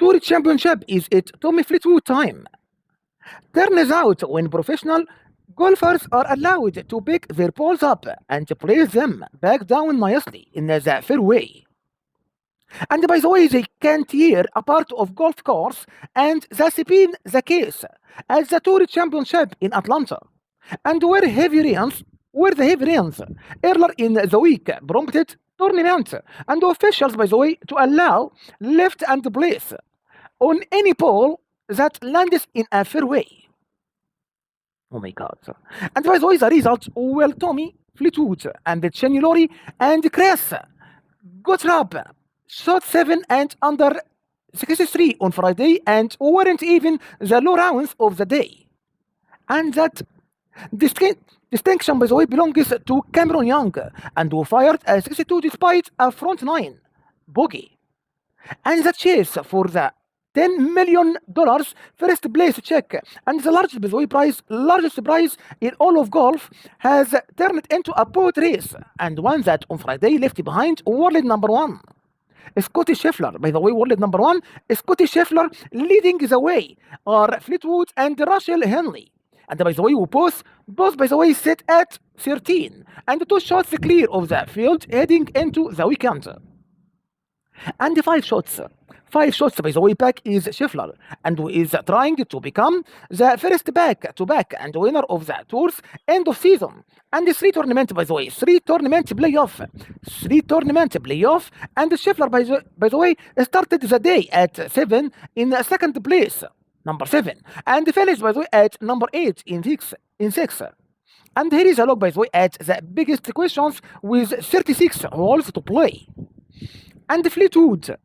Tour Championship is it Tommy Fleetwood time. Turns out when professional golfers are allowed to pick their balls up and place them back down nicely in the fairway. And by the way, they can tear a part of golf course, and that's been the case at the Tour Championship in Atlanta. And where the heavy rains earlier in the week prompted tournament and officials, by the way, to allow left and place on any ball that lands in a fairway. Oh my God. And by the way, the result, well, Tommy Fleetwood and Lowry and Chris Gotterup shot 7 and under 63 on Friday and weren't even the low rounds of the day. And that distinction, by the way, belongs to Cameron Young, and who fired a 62 despite a front 9 bogey. And the chase for the $10 million first place check and the largest, by the way, largest prize in all of golf has turned into a boat race, and one that on Friday left behind world number 1. Scottie Scheffler, by the way, world number 1. Scottie Scheffler leading the way are Fleetwood and Russell Henley. And by the way, we both by the way, sit at 13 and 2 shots clear of the field heading into the weekend. And 5 shots, by the way, back is Scheffler, and who is trying to become the first back-to-back and winner of the Tour's end of season. And 3 tournament, by the way, 3 tournament playoff, and Scheffler, by the way, started the day at 7 in second place, number 7, and finished, by the way, at number 8 in 6. And here is a look, by the way, at the biggest questions with 36 holes to play. And Fleetwood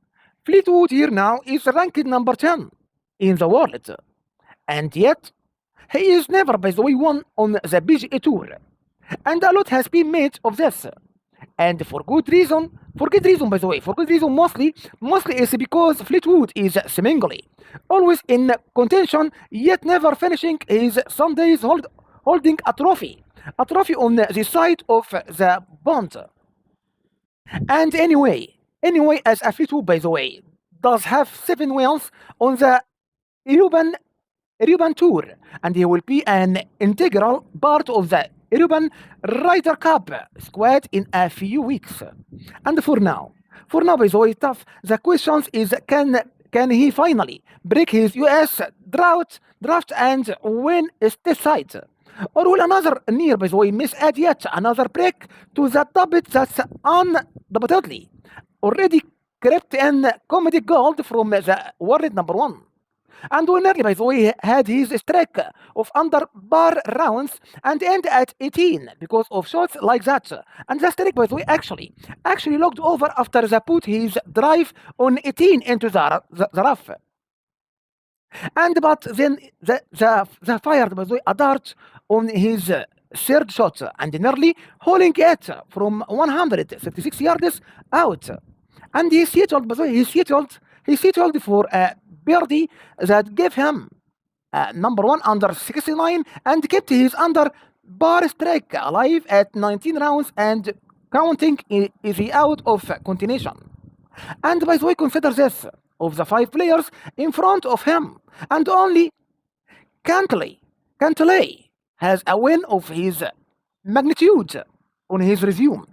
here now is ranked number 10 in the world, and yet he is never, by the way, won on the PGA Tour, and a lot has been made of this, and for good reason, by the way, mostly is because Fleetwood is seemingly always in contention, yet never finishing his Sundays holding a trophy on the side of the pond. And anyway, as a Fleetwood, by the way, does have 7 wins on the European Tour, and he will be an integral part of the European Ryder Cup squad in a few weeks. And for now, by the way, tough. The question is, can he finally break his US draft and win stateside? Or will another near, by the way, miss add yet another break to the debut that's undoubtedly already crept in comedy gold from the world number 1? And we nearly, by the way, had his streak of under par rounds and end at 18 because of shots like that. And the streak, by the way, actually logged over after the put his drive on 18 into the rough. And but then the fired, by the way, a dart on his third shot and nearly holding it from 156 yards out. And he settled, by the way, he settled for a birdie that gave him number 1 under 69 and kept his under par streak alive at 19 rounds and counting is he out of continuation. And by the way, consider this, of the 5 players in front of him, and only Cantley has a win of his magnitude on his resume.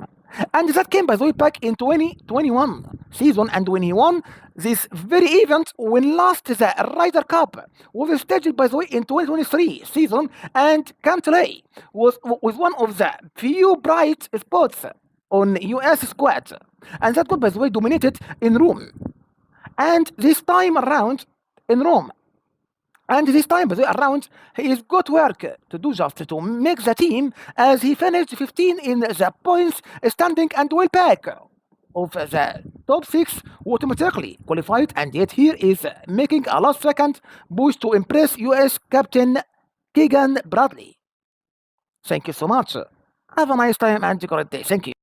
And that came, by the way, back in 2021 season, and when he won this very event when lost the Ryder Cup was staged, by the way, in 2023 season, and Cantley was one of the few bright spots on US squad, and that got, by the way, dominated in Rome. And this time around, by the way, he has got work to do just to make the team, as he finished 15 in the points standing and well back of the top 6 who automatically qualified, and yet here is making a last second push to impress US captain Keegan Bradley. Thank you so much. Have a nice time and a great day. Thank you.